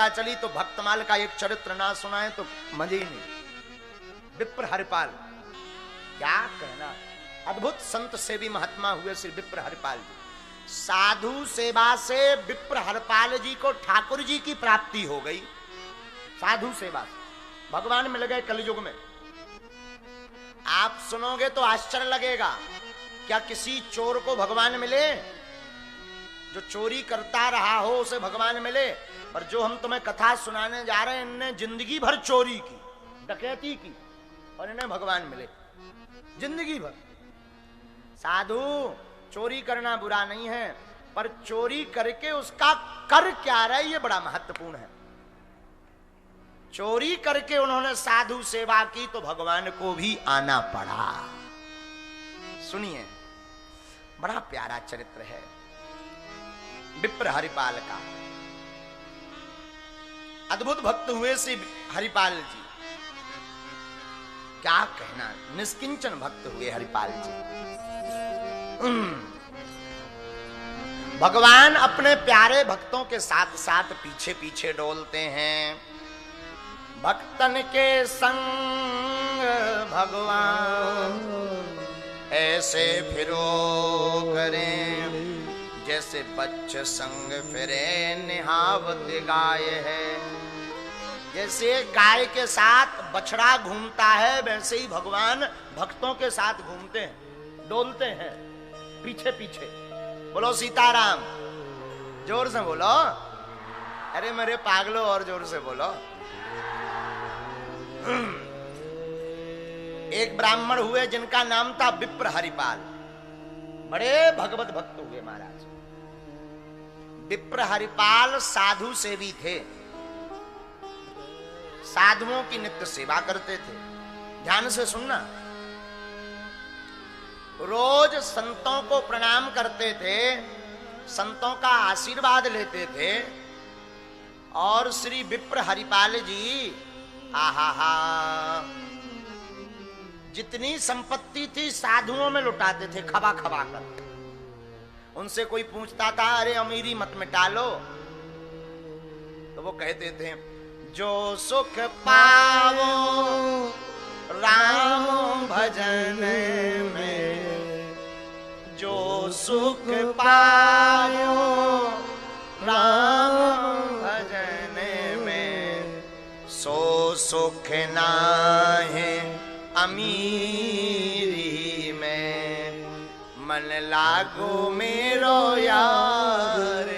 पता चली तो भक्तमाल का एक चरित्र ना सुनाए तो मजे ही नहीं। विप्र हरिपाल, क्या कहना, अद्भुत संत सेवी महात्मा हुए श्री विप्र हरिपाल जी। साधु सेवा से विप्र हरिपाल जी को ठाकुर जी की प्राप्ति हो गई। साधु सेवा से भगवान मिल गए कलयुग में। आप सुनोगे तो आश्चर्य लगेगा, क्या किसी चोर को भगवान मिले? जो चोरी करता रहा हो उसे भगवान मिले? और जो हम तुम्हें कथा सुनाने जा रहे हैं, इनने जिंदगी भर चोरी की, डकैती की, और इन्हें भगवान मिले जिंदगी भर। साधु, चोरी करना बुरा नहीं है, पर चोरी करके उसका कर क्या रहा है ये बड़ा महत्वपूर्ण है। चोरी करके उन्होंने साधु सेवा की तो भगवान को भी आना पड़ा। सुनिए, बड़ा प्यारा चरित्र है विप्र हरिपाल का। अद्भुत भक्त हुए श्री हरिपाल जी, क्या कहना, निष्किंचन भक्त हुए हरिपाल जी। भगवान अपने प्यारे भक्तों के साथ साथ पीछे पीछे डोलते हैं। भक्तन के संग भगवान ऐसे फिरो करें, जैसे बच्चे संग फिरे निहावत गाय है। जैसे गाय के साथ बछड़ा घूमता है, वैसे ही भगवान भक्तों के साथ घूमते हैं, डोलते हैं पीछे पीछे। बोलो सीताराम, जोर से बोलो। अरे मेरे पागलों, और जोर से बोलो। एक ब्राह्मण हुए जिनका नाम था विप्र हरिपाल, बड़े भगवत भक्त हुए महाराज। विप्र हरिपाल साधु सेवी थे, साधुओं की नित्य सेवा करते थे। ध्यान से सुनना, रोज संतों को प्रणाम करते थे, संतों का आशीर्वाद लेते थे। और श्री विप्र हरिपाल जी, आहा हा, जितनी संपत्ति थी साधुओं में लुटाते थे खबा खबा कर। उनसे कोई पूछता था, अरे अमीरी मत मिटा लो, तो वो कहते थे, जो सुख पावो राम भजन में, जो सुख पायो राम भजन में, सो सुख नाहे अमीरी में। मन लागो मेरो यार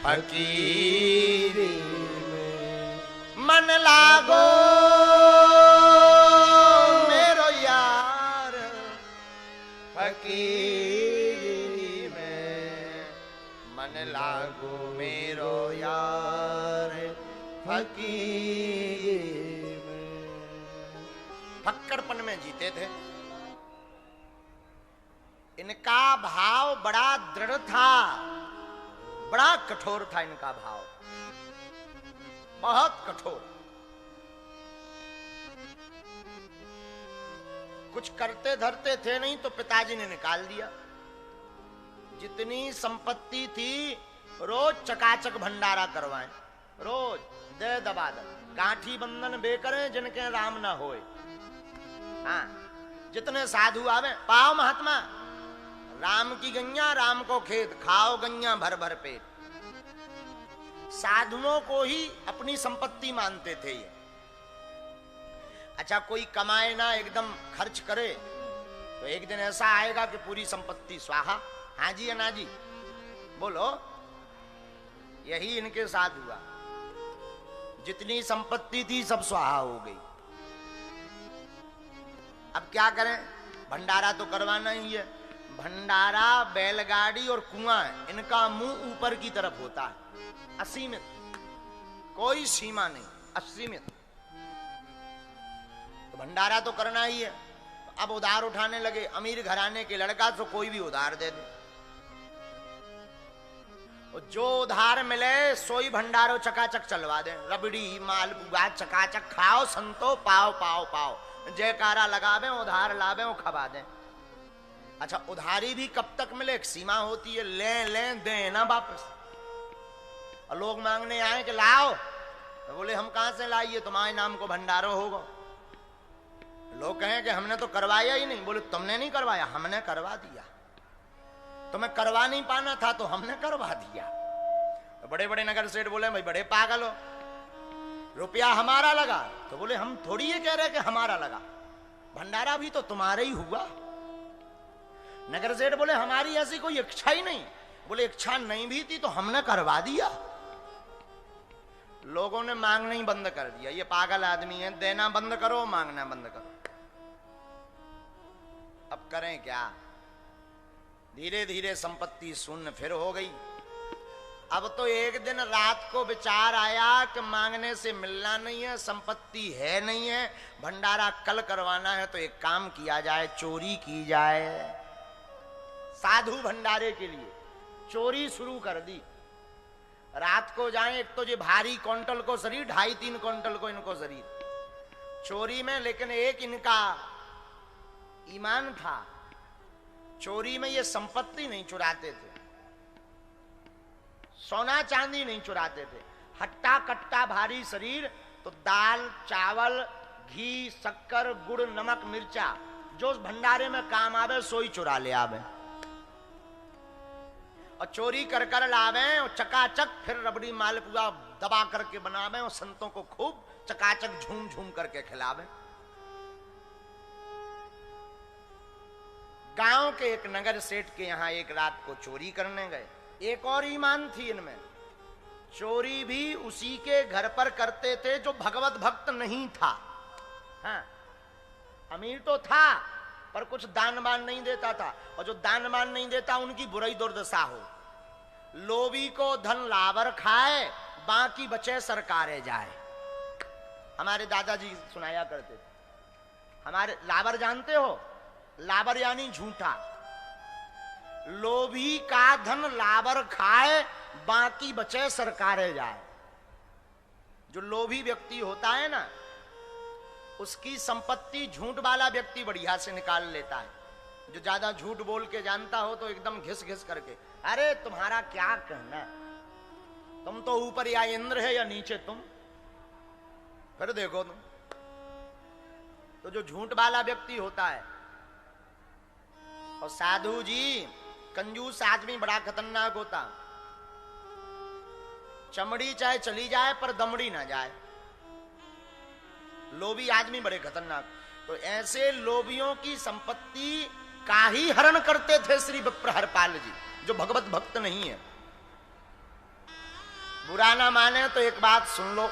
फकीरी में, मन लागो मेरो यार फकीरी में, मन लागो मेरो यार फकीरी में। फक्कड़पन में जीते थे। इनका भाव बड़ा दृढ़ था, बड़ा कठोर था इनका भाव, बहुत कठोर। कुछ करते धरते थे नहीं तो पिताजी ने निकाल दिया। जितनी संपत्ति थी रोज चकाचक भंडारा करवाएं, रोज दे दबा दे, गांठी बंधन बेकरें जिनके राम ना होए। हाँ, जितने साधु आवे, पाओ महात्मा, राम की गैया राम को खेत, खाओ गैया भर भर पेट। साधुओं को ही अपनी संपत्ति मानते थे ये। अच्छा, कोई कमाए ना एकदम खर्च करे तो एक दिन ऐसा आएगा कि पूरी संपत्ति स्वाहा। हाँ जी या ना जी, बोलो। यही इनके साथ हुआ, जितनी संपत्ति थी सब स्वाहा हो गई। अब क्या करें, भंडारा तो करवाना ही है। भंडारा, बैलगाड़ी और कुआं, इनका मुंह ऊपर की तरफ होता है, असीमित, कोई सीमा नहीं, असीमित। तो भंडारा तो करना ही है। अब उधार उठाने लगे। अमीर घराने के लड़का तो कोई भी उधार दे दे, जो उधार मिले सोई भंडारो चकाचक चलवा दे। रबड़ी मालपुआ चकाचक खाओ संतो, पाओ पाओ पाओ, जयकारा लगावे, उधार लावे, वो खबा दे। अच्छा, उधारी भी कब तक मिले, एक सीमा होती है, ले ले दे ना वापस। और लोग मांगने आए कि लाओ, तो बोले हम कहां से लाइए, तुम्हारे नाम को भंडारो होगा। लोग कहें कि हमने तो करवाया ही नहीं। बोले तुमने नहीं करवाया, हमने करवा दिया। तुम्हें करवा नहीं पाना था तो हमने करवा दिया। तो बड़े बड़े नगर सेठ बोले भाई बड़े पागल हो, रुपया हमारा लगा। तो बोले हम थोड़ी ये कह रहे कि हमारा लगा, भंडारा भी तो तुम्हारा ही हुआ। नगर सेठ बोले हमारी ऐसी कोई इच्छा ही नहीं। बोले इच्छा नहीं भी थी तो हमने करवा दिया। लोगों ने मांगना ही बंद कर दिया। ये पागल आदमी है, देना बंद करो, मांगना बंद करो। अब करें क्या? धीरे धीरे संपत्ति शून्य फिर हो गई। अब तो एक दिन रात को विचार आया कि मांगने से मिलना नहीं है, संपत्ति है नहीं है, भंडारा कल करवाना है, तो एक काम किया जाए, चोरी की जाए। साधु भंडारे के लिए चोरी शुरू कर दी। रात को जाएं, एक तो ये भारी क्विंटल को शरीर, 2.5-3 क्विंटल को इनको शरीर चोरी में। लेकिन एक इनका ईमान था, चोरी में ये संपत्ति नहीं चुराते थे, सोना चांदी नहीं चुराते थे। हट्टा कट्टा भारी शरीर, तो दाल चावल घी शक्कर गुड़ नमक मिर्चा जो भंडारे में काम आवे सोई चुरा ले आवे, और चोरी कर कर लावे और चकाचक फिर रबड़ी मालपुआ दबा करके बनावे और संतों को खूब चकाचक झूम झूम करके खिलावे। गांव के एक नगर सेठ के यहां एक रात को चोरी करने गए। एक और ईमान थी इनमें, चोरी भी उसी के घर पर करते थे जो भगवत भक्त नहीं था। हाँ, अमीर तो था पर कुछ दान बान नहीं देता था, और जो दान बान नहीं देता उनकी बुरी दुर्दशा हो। लोभी को धन लावर खाए, बाकी बचे सरकारे जाए। हमारे दादाजी सुनाया करते थे। हमारे लावर जानते हो, लावर यानी झूठा। लोभी का धन लावर खाए, बाकी बचे सरकारे जाए। जो लोभी व्यक्ति होता है ना, उसकी संपत्ति झूठ वाला व्यक्ति बढ़िया से निकाल लेता है। जो ज्यादा झूठ बोल के जानता हो तो एकदम घिस घिस करके, अरे तुम्हारा क्या कहना, तुम तो ऊपर या इंद्र है या नीचे तुम, फिर देखो तुम। तो जो झूठ वाला व्यक्ति होता है, और साधु जी कंजूस आदमी बड़ा खतरनाक होता। चमड़ी चाहे चली जाए पर दमड़ी ना जाए। लोभी आदमी बड़े खतरनाक। तो ऐसे लोभियों की संपत्ति का ही हरण करते थे श्री विप्र हरपाल जी, जो भगवत भक्त नहीं है। बुरा ना माने तो एक बात सुन लो,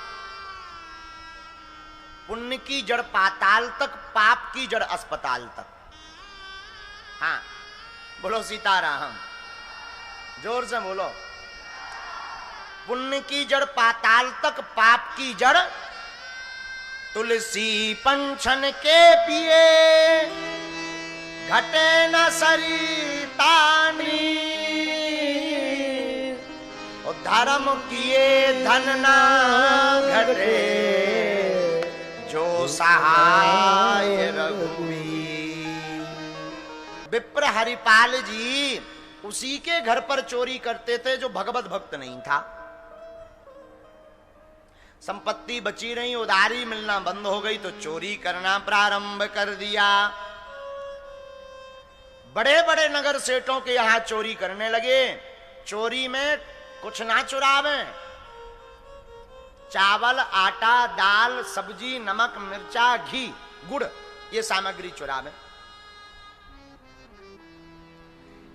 पुण्य की जड़ पाताल तक, पाप की जड़ अस्पताल तक। हाँ बोलो सीताराम, जोर से बोलो। पुण्य की जड़ पाताल तक, पाप की जड़ तुलसी पंचन के पिए, घटे न सरितानी, और धर्म किए धन ना घटे, जो सहाय रघुवीर। विप्र हरिपाल जी उसी के घर पर चोरी करते थे जो भगवत भक्त नहीं था। संपत्ति बची नहीं, उधारी मिलना बंद हो गई तो चोरी करना प्रारंभ कर दिया। बड़े बड़े नगर सेठों के यहां चोरी करने लगे। चोरी में कुछ ना चुरावे, चावल आटा दाल सब्जी नमक मिर्चा घी गुड़ ये सामग्री चुरावे।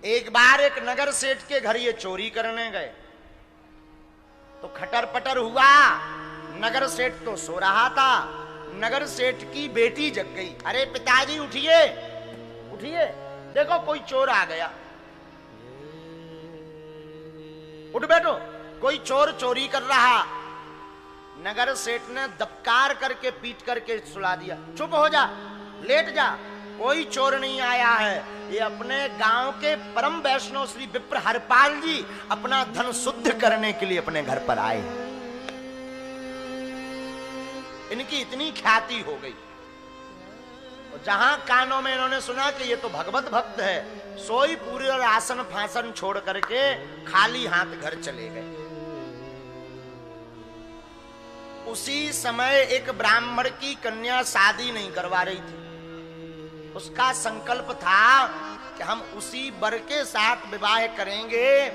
एक बार एक नगर सेठ के घर ये चोरी करने गए तो खटर पटर हुआ। नगर सेठ तो सो रहा था, नगर सेठ की बेटी जग गई। अरे पिताजी उठिए उठिए, देखो कोई चोर आ गया। उठ बैठो, कोई चोर चोरी कर रहा। नगर सेठ ने दबकार करके पीट करके सुला दिया। चुप हो जा, लेट जा, कोई चोर नहीं आया है। ये अपने गांव के परम वैष्णव श्री विप्र हरपाल जी अपना धन शुद्ध करने के लिए अपने घर पर आए। इनकी इतनी ख्याति हो गई, और जहां कानों में इन्होंने सुना कि ये तो भगवत भक्त है, सोई पूरे आसन फासन छोड़ करके खाली हाथ घर चले गए। उसी समय एक ब्राह्मण की कन्या शादी नहीं करवा रही थी। उसका संकल्प था कि हम उसी वर के साथ विवाह करेंगे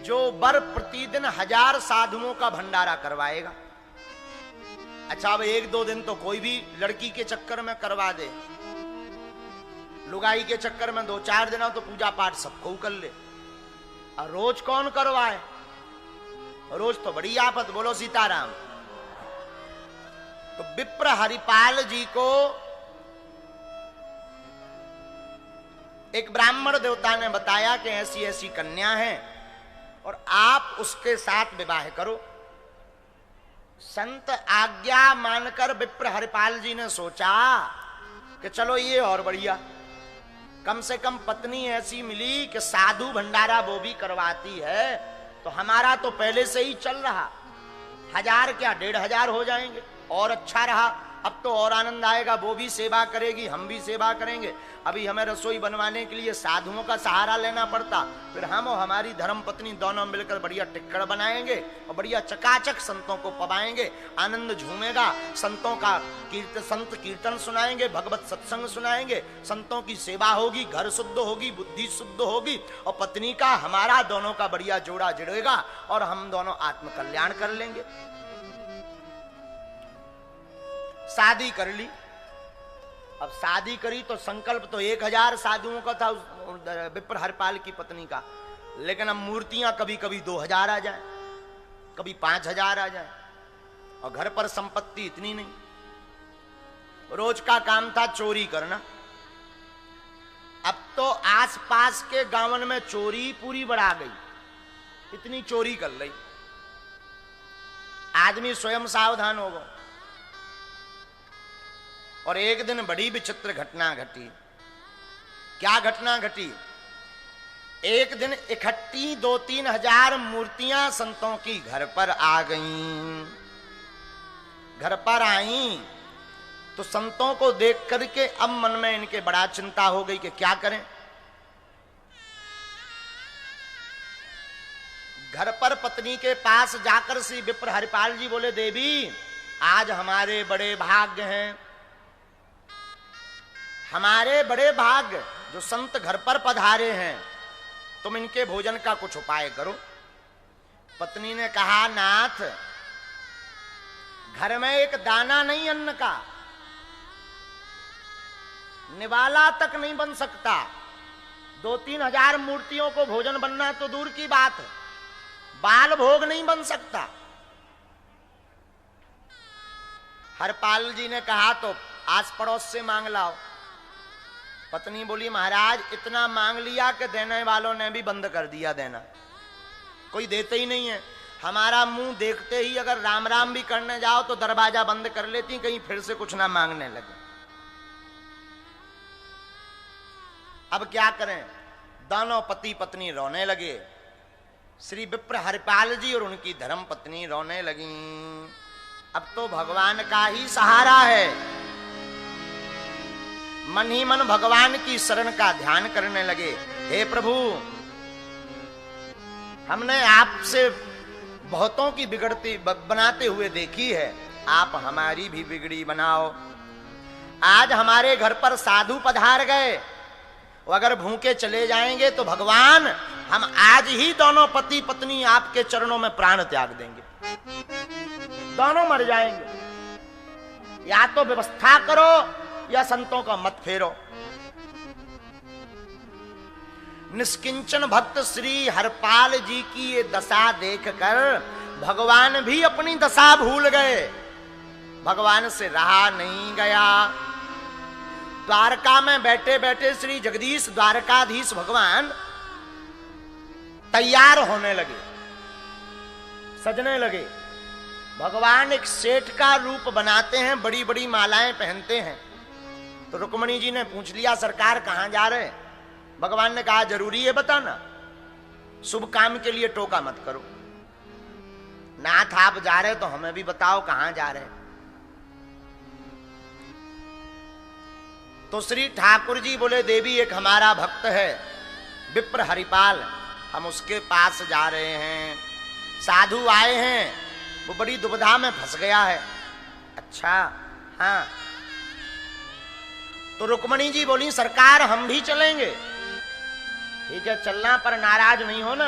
जो वर प्रतिदिन 1000 साधुओं का भंडारा करवाएगा। अच्छा, अब 1-2 दिन तो कोई भी लड़की के चक्कर में करवा दे, लुगाई के चक्कर में 2-4 दिन तो पूजा पाठ सबको कर ले, और रोज कौन करवाए? रोज तो बड़ी आफत। बोलो सीताराम। तो विप्र हरिपाल जी को एक ब्राह्मण देवता ने बताया कि ऐसी ऐसी कन्या है और आप उसके साथ विवाह करो। संत आज्ञा मानकर विप्र हरिपाल जी ने सोचा कि चलो ये और बढ़िया, कम से कम पत्नी ऐसी मिली कि साधु भंडारा वो भी करवाती है, तो हमारा तो पहले से ही चल रहा, 1000 क्या 1500 हो जाएंगे, और अच्छा रहा। अब तो और आनंद आएगा, वो भी सेवा करेगी, हम भी सेवा करेंगे। अभी हमें रसोई बनवाने के लिए साधुओं का सहारा लेना पड़ता, फिर हम और हमारी धर्म पत्नी दोनों मिलकर बढ़िया टिक्कड़ बनाएंगे और बढ़िया चकाचक संतों को पवाएंगे, आनंद झूमेगा। संतों का संत कीर्तन सुनाएंगे, भगवत सत्संग सुनाएंगे, संतों की सेवा होगी, घर शुद्ध होगी, बुद्धि शुद्ध होगी, और पत्नी का हमारा दोनों का बढ़िया जोड़ा जुड़ेगा और हम दोनों आत्म कल्याण कर लेंगे। शादी कर ली। अब शादी करी तो संकल्प तो 1000 साधुओं का था विप्र हरिपाल की पत्नी का, लेकिन अब मूर्तियां कभी कभी 2000 आ जाए, कभी 5000 आ जाए, और घर पर संपत्ति इतनी नहीं। रोज का काम था चोरी करना। अब तो आसपास के गांवन में चोरी पूरी बढ़ा गई, इतनी चोरी कर ली। आदमी स्वयं सावधान हो गया। और एक दिन बड़ी विचित्र घटना घटी। क्या घटना घटी? एक दिन इकट्ठी 2-3 हजार मूर्तियां संतों की घर पर आ गईं। घर पर आई तो संतों को देख करके अब मन में इनके बड़ा चिंता हो गई कि क्या करें। घर पर पत्नी के पास जाकर श्री विप्र हरिपाल जी बोले, देवी आज हमारे बड़े भाग्य हैं, हमारे बड़े भाग्य जो संत घर पर पधारे हैं, तुम इनके भोजन का कुछ उपाय करो। पत्नी ने कहा, नाथ घर में एक दाना नहीं अन्न का, निवाला तक नहीं बन सकता। 2-3 हजार मूर्तियों को भोजन बनना तो दूर की बात है, बाल भोग नहीं बन सकता। हरपाल जी ने कहा तो आस पड़ोस से मांग लाओ। पत्नी बोली, महाराज इतना मांग लिया कि देने वालों ने भी बंद कर दिया देना, कोई देते ही नहीं है। हमारा मुंह देखते ही अगर राम राम भी करने जाओ तो दरवाजा बंद कर लेती, कहीं फिर से कुछ ना मांगने लगे। अब क्या करें? दोनों पति पत्नी रोने लगे। श्री विप्र हरिपाल जी और उनकी धर्म पत्नी रोने लगी। अब तो भगवान का ही सहारा है। मन ही मन भगवान की शरण का ध्यान करने लगे। हे प्रभु, हमने आपसे बहुतों की बिगड़ती बनाते हुए देखी है, आप हमारी भी बिगड़ी बनाओ। आज हमारे घर पर साधु पधार गए, वो अगर भूखे चले जाएंगे तो भगवान हम आज ही दोनों पति पत्नी आपके चरणों में प्राण त्याग देंगे, दोनों मर जाएंगे। या तो व्यवस्था करो या संतों का मत फेरो। निष्किंचन भक्त श्री हरपाल जी की ये दशा देखकर भगवान भी अपनी दशा भूल गए। भगवान से रहा नहीं गया। द्वारका में बैठे बैठे श्री जगदीश द्वारकाधीश भगवान तैयार होने लगे, सजने लगे। भगवान एक सेठ का रूप बनाते हैं, बड़ी बड़ी मालाएं पहनते हैं। तो रुक्मणी जी ने पूछ लिया, सरकार कहां जा रहे? भगवान ने कहा, जरूरी है बताना, शुभ काम के लिए टोका मत करो। नाथ आप जा रहे तो हमें भी बताओ कहां जा रहे। तो श्री ठाकुर जी बोले, देवी एक हमारा भक्त है विप्र हरिपाल, हम उसके पास जा रहे हैं। साधु आए हैं, वो बड़ी दुविधा में फंस गया है। अच्छा हाँ, तो रुक्मणी जी बोली सरकार हम भी चलेंगे। ठीक है चलना, पर नाराज नहीं होना,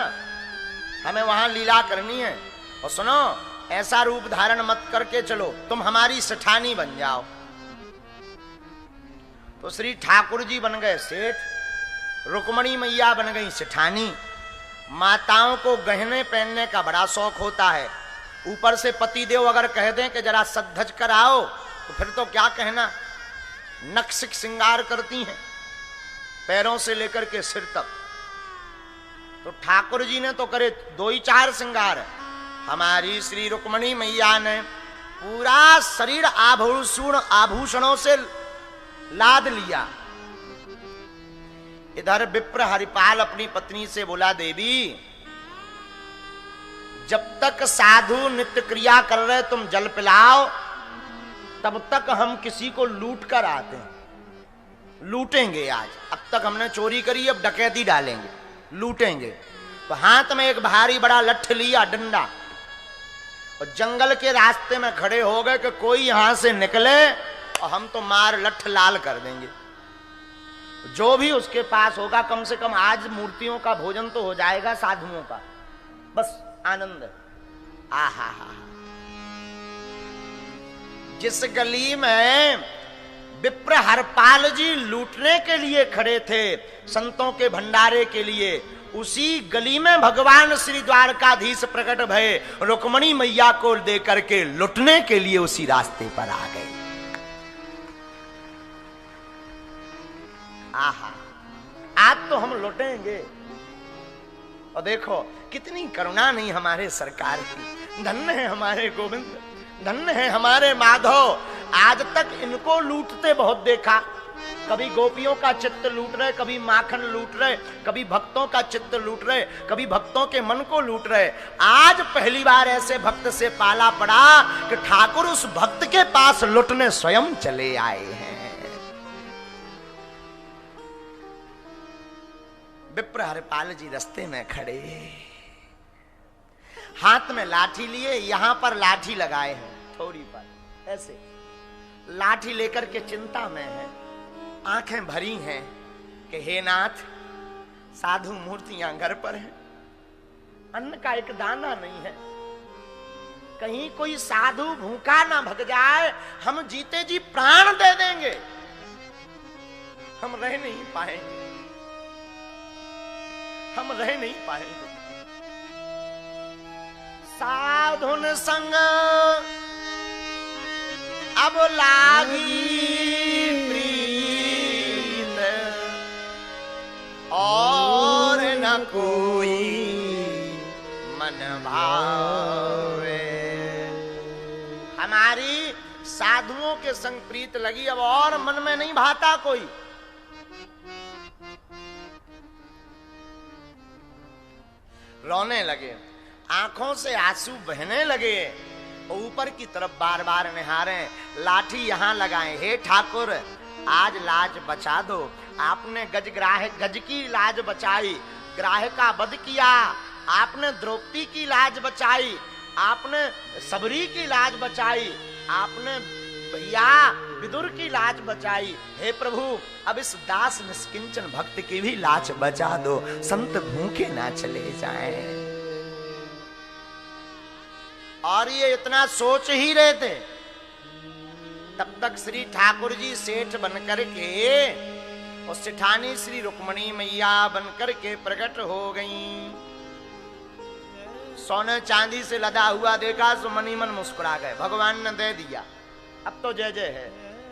हमें वहां लीला करनी है। और सुनो, ऐसा रूप धारण मत करके चलो, तुम हमारी सेठानी बन जाओ। तो श्री ठाकुर जी बन गए सेठ, रुक्मणी मैया बन गई सेठानी। माताओं को गहने पहनने का बड़ा शौक होता है, ऊपर से पतिदेव अगर कह दें कि जरा सज-धज कर आओ तो फिर तो क्या कहना, नक्सिक श्रृंगार करती हैं पैरों से लेकर के सिर तक। तो ठाकुर जी ने तो करे 2 ही 4 श्रृंगार, हमारी श्री रुक्मणी मैया ने पूरा शरीर आभूषणों से लाद लिया। इधर विप्र हरिपाल अपनी पत्नी से बोला, देवी जब तक साधु नित्य क्रिया कर रहे तुम जल पिलाओ, तब तक हम किसी को लूट कर आते हैं, लूटेंगे आज। अब तक हमने चोरी करी, अब डकैती डालेंगे, लूटेंगे। तो हाथ में एक भारी बड़ा लठ लिया, डंडा, और जंगल के रास्ते में खड़े हो गए कि कोई यहां से निकले और हम तो मार लठ लाल कर देंगे। जो भी उसके पास होगा, कम से कम आज मूर्तियों का भोजन तो हो जाएगा, साधुओं का, बस आनंद। आहा हा, जिस गली में विप्र हरपाल जी लूटने के लिए खड़े थे, संतों के भंडारे के लिए, उसी गली में भगवान श्री द्वारकाधीश प्रकट भय, रुक्मणी मैया को देकर के लुटने के लिए उसी रास्ते पर आ गए। आहा, आज तो हम लुटेंगे। और देखो कितनी करुणा नहीं हमारे सरकार की। धन्य है हमारे गोविंद, धन्य है हमारे माधव। आज तक इनको लूटते बहुत देखा, कभी गोपियों का चित्त लूट रहे, कभी माखन लूट रहे, कभी भक्तों का चित्त लूट रहे, कभी भक्तों के मन को लूट रहे। आज पहली बार ऐसे भक्त से पाला पड़ा कि ठाकुर उस भक्त के पास लुटने स्वयं चले आए हैं। विप्र हरिपाल जी रास्ते में खड़े, हाथ में लाठी लिए, यहां पर लाठी लगाए हैं थोड़ी पर, ऐसे लाठी लेकर के चिंता में है, आंखें भरी हैं कि हे नाथ, साधु मूर्तियां घर पर हैं, अन्न का एक दाना नहीं है, कहीं कोई साधु भूखा ना भग जाए, हम जीते जी प्राण दे देंगे, हम रह नहीं पाएंगे, हम रह नहीं पाएंगे। साधुन संग अब लागी प्रीत, और न कोई मन भावे। हमारी साधुओं के संग प्रीत लगी, अब और मन में नहीं भाता कोई। रोने लगे, आंखों से आंसू बहने लगे, ऊपर की तरफ बार बार निहारे, लाठी यहां लगाए, हे ठाकुर आज लाज बचा दो। आपने गज की लाज बचाई, ग्राह का वध किया, आपने द्रौपदी की लाज बचाई, आपने सबरी की लाज बचाई, आपने भैया विदुर की लाज बचाई। हे प्रभु अब इस दास निष्किंचन भक्त की भी लाज बचा दो, संत भूखे ना चले जाएं। और ये इतना सोच ही रहे थे, तब तक श्री ठाकुर जी सेठ बनकर के और सेठानी श्री रुक्मणी मैया बनकर के प्रकट हो गईं। सोने चांदी से लदा हुआ देखा तो मनी मन मुस्कुरा गए, भगवान ने दे दिया, अब तो जय जय है,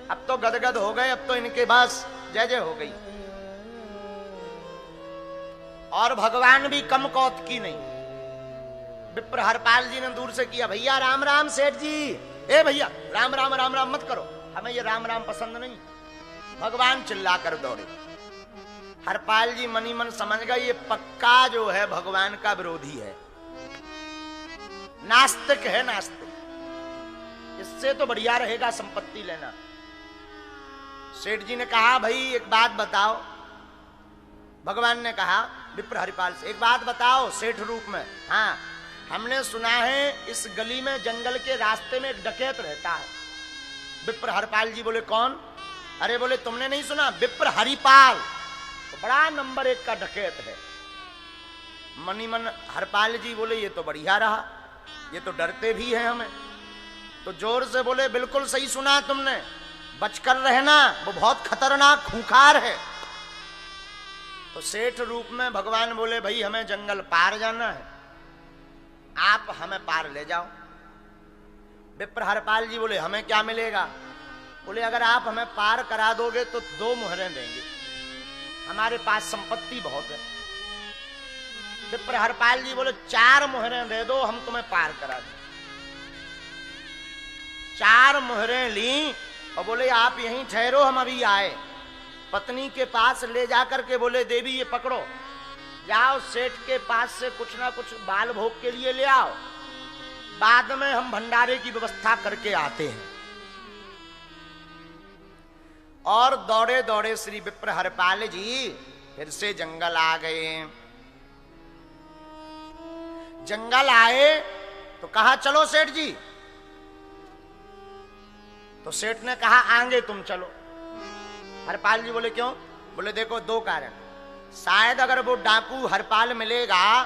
अब तो गदगद हो गए, अब तो इनके पास जय जय हो गई। और भगवान भी कम कौतुकी नहीं। विप्र हरपाल जी ने दूर से किया, भैया राम राम सेठ जी, ए भैया राम राम राम राम मत करो, हमें ये राम राम पसंद नहीं। भगवान चिल्ला कर दौड़े। हरपाल जी मनी मन समझ गए ये पक्का जो है भगवान का विरोधी है, नास्तिक है, नास्तिक, इससे तो बढ़िया रहेगा संपत्ति लेना। सेठ जी ने कहा भाई एक बात बताओ। भगवान ने कहा विप्र हरिपाल से, एक बात बताओ सेठ रूप में, हाँ हमने सुना है इस गली में जंगल के रास्ते में एक डकैत रहता है। विप्र हरपाल जी बोले कौन? अरे बोले तुमने नहीं सुना, विप्र हरिपाल तो बड़ा नंबर 1 का डकैत है। मनी मन हरपाल जी बोले ये तो बढ़िया रहा, ये तो डरते भी हैं हमें। तो जोर से बोले बिल्कुल सही सुना तुमने, बचकर रहना, वो बहुत खतरनाक खूंखार है। तो सेठ रूप में भगवान बोले भाई हमें जंगल पार जाना है, आप हमें पार ले जाओ। विप्र हरपाल जी बोले हमें क्या मिलेगा? बोले अगर आप हमें पार करा दोगे तो 2 मुहरें देंगे, हमारे पास संपत्ति बहुत है। विप्र हरपाल जी बोले 4 मुहरें दे दो, हम तुम्हें पार करा दें। 4 मुहरें ली और बोले आप यहीं ठहरो, हम अभी आए। पत्नी के पास ले जाकर के बोले देवी ये पकड़ो, जाओ सेठ के पास से कुछ ना कुछ बाल भोग के लिए ले आओ, बाद में हम भंडारे की व्यवस्था करके आते हैं। और दौड़े दौड़े श्री विप्र हरपाल जी फिर से जंगल आ गए। जंगल आए तो कहा चलो सेठ जी। तो सेठ ने कहा आगे तुम चलो। हरपाल जी बोले क्यों? बोले देखो 2 कारण, शायद अगर वो डाकू हरपाल मिलेगा,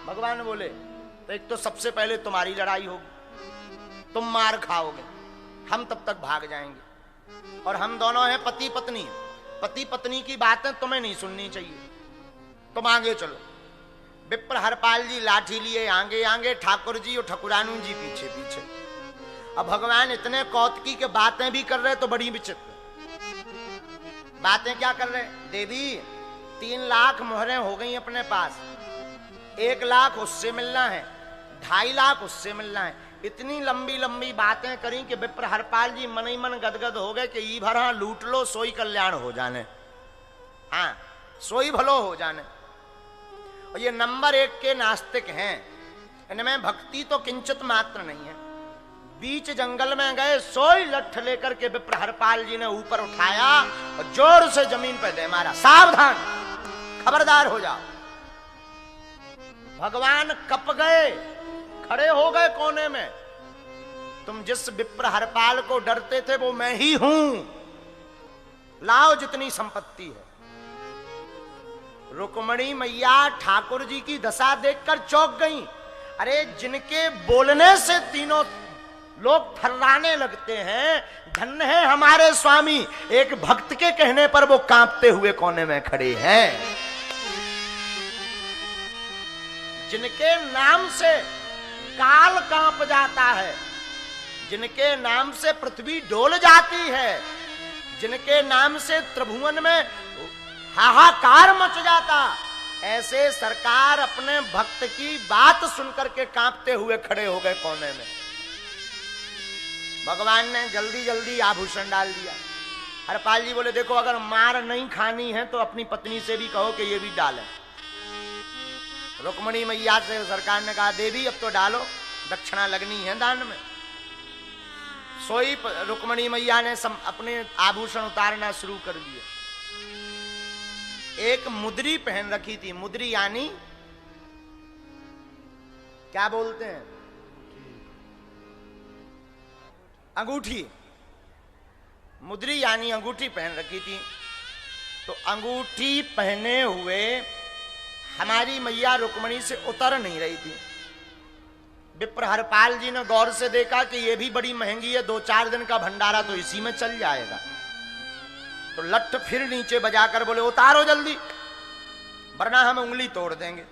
भगवान बोले, तो एक तो सबसे पहले तुम्हारी लड़ाई होगी, तुम मार खाओगे, हम तब तक भाग जाएंगे। और हम दोनों हैं पति पत्नी, पति पत्नी की बातें तुम्हें नहीं सुननी चाहिए, तुम आगे चलो। विप्र हरपाल जी लाठी लिए आगे आगे, ठाकुर जी और ठकुरानू जी पीछे पीछे। अब भगवान इतने कौतकी के बातें भी कर रहे तो बड़ी विचित्र बातें क्या कर रहे? देवी 3 लाख मुहरें हो गई अपने पास, 1 लाख उससे मिलना है, 2.5 लाख उससे मिलना है। इतनी लंबी लंबी बातें करी कि विप्र हरपाल जी मन ही मन गदगद हो गए कि ई भर हाँ लूट लो सोई कल्याण हो जाने, हाँ सोई भलो हो जाने। और ये नंबर 1 के नास्तिक हैं, इनमें भक्ति तो किंचित मात्र नहीं है। बीच जंगल में गए, सोई लठ लेकर के विप्र हरपाल जी ने ऊपर उठाया और जोर से जमीन पर दे मारा, सावधान खबरदार हो जाओ। भगवान कप गए, खड़े हो गए कोने में। तुम जिस विप्र हरपाल को डरते थे वो मैं ही हूं, लाओ जितनी संपत्ति है। रुक्मणी मैया ठाकुर जी की दशा देखकर चौंक गई। अरे जिनके बोलने से तीनों लोग थर्राने लगते हैं, धन्य है हमारे स्वामी, एक भक्त के कहने पर वो कांपते हुए कोने में खड़े हैं। जिनके नाम से काल कांप जाता है, जिनके नाम से पृथ्वी डोल जाती है, जिनके नाम से त्रिभुवन में हाहाकार मच जाता, ऐसे सरकार अपने भक्त की बात सुनकर के कांपते हुए खड़े हो गए कोने में। भगवान ने जल्दी जल्दी आभूषण डाल दिया। हरपाल जी बोले देखो अगर मार नहीं खानी है तो अपनी पत्नी से भी कहो कि ये भी डालें। रुक्मणी मैया से सरकार ने कहा देवी अब तो डालो, दक्षिणा लगनी है दान में। सोई रुक्मणी मैया ने अपने आभूषण उतारना शुरू कर दिए। एक मुद्री पहन रखी थी, मुद्री यानी क्या बोलते हैं, अंगूठी, मुद्री यानी अंगूठी पहन रखी थी। तो अंगूठी पहने हुए हमारी मैया रुक्मणी से उतर नहीं रही थी। विप्र हरपाल जी ने गौर से देखा कि ये भी बड़ी महंगी है, 2-4 दिन का भंडारा तो इसी में चल जाएगा। तो लठ फिर नीचे बजाकर बोले उतारो जल्दी वरना हम उंगली तोड़ देंगे।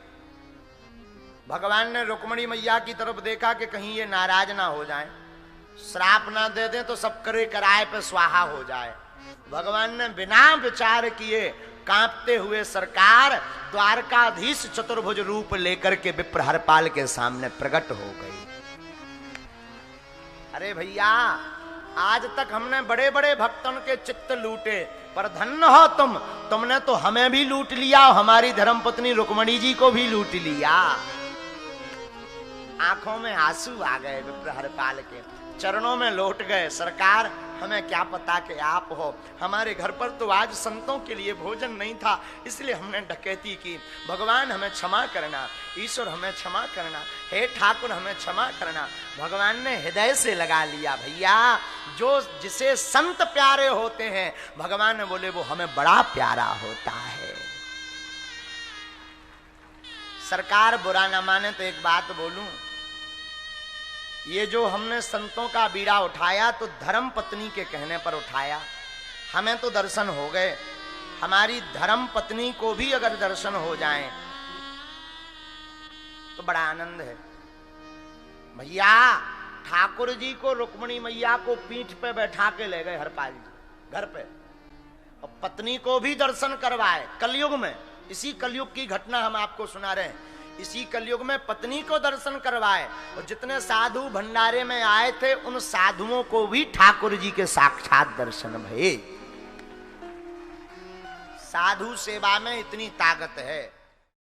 भगवान ने रुक्मणी मैया की तरफ देखा कि कहीं ये नाराज ना हो जाए, श्राप ना दे दें तो सब करे कराए पे स्वाहा हो जाए। भगवान ने बिना विचार किए कांपते हुए सरकार द्वारकाधीश चतुर्भुज रूप लेकर के विप्र हरपाल के सामने प्रकट हो गई। अरे भैया आज तक हमने बड़े बड़े भक्तों के चित्त लूटे, पर धन्य हो तुमने तो हमें भी लूट लिया, हमारी धर्मपत्नी रुक्मणी जी को भी लूट लिया। आंखों में आंसू आ गए विप्र हरपाल के, चरणों में लौट गए। सरकार हमें क्या पता कि आप हो। हमारे घर पर तो आज संतों के लिए भोजन नहीं था, इसलिए हमने डकैती की। भगवान हमें क्षमा करना, ईश्वर हमें क्षमा करना, हे ठाकुर हमें क्षमा करना। भगवान ने हृदय से लगा लिया भैया, जो जिसे संत प्यारे होते हैं भगवान ने बोले वो हमें बड़ा प्यारा होता है। सरकार बुरा ना माने तो एक बात बोलूं, ये जो हमने संतों का बीड़ा उठाया तो धर्म पत्नी के कहने पर उठाया। हमें तो दर्शन हो गए, हमारी धर्म पत्नी को भी अगर दर्शन हो जाएं तो बड़ा आनंद है। भैया ठाकुर जी को रुक्मणी मैया को पीठ पे बैठा के ले गए हरपाल जी घर पे, और पत्नी को भी दर्शन करवाए। कलयुग में, इसी कलयुग की घटना हम आपको सुना रहे हैं। इसी कलयुग में पत्नी को दर्शन करवाए, और जितने साधु भंडारे में आए थे उन साधुओं को भी ठाकुर जी के साक्षात दर्शन भये। साधु सेवा में इतनी ताकत है।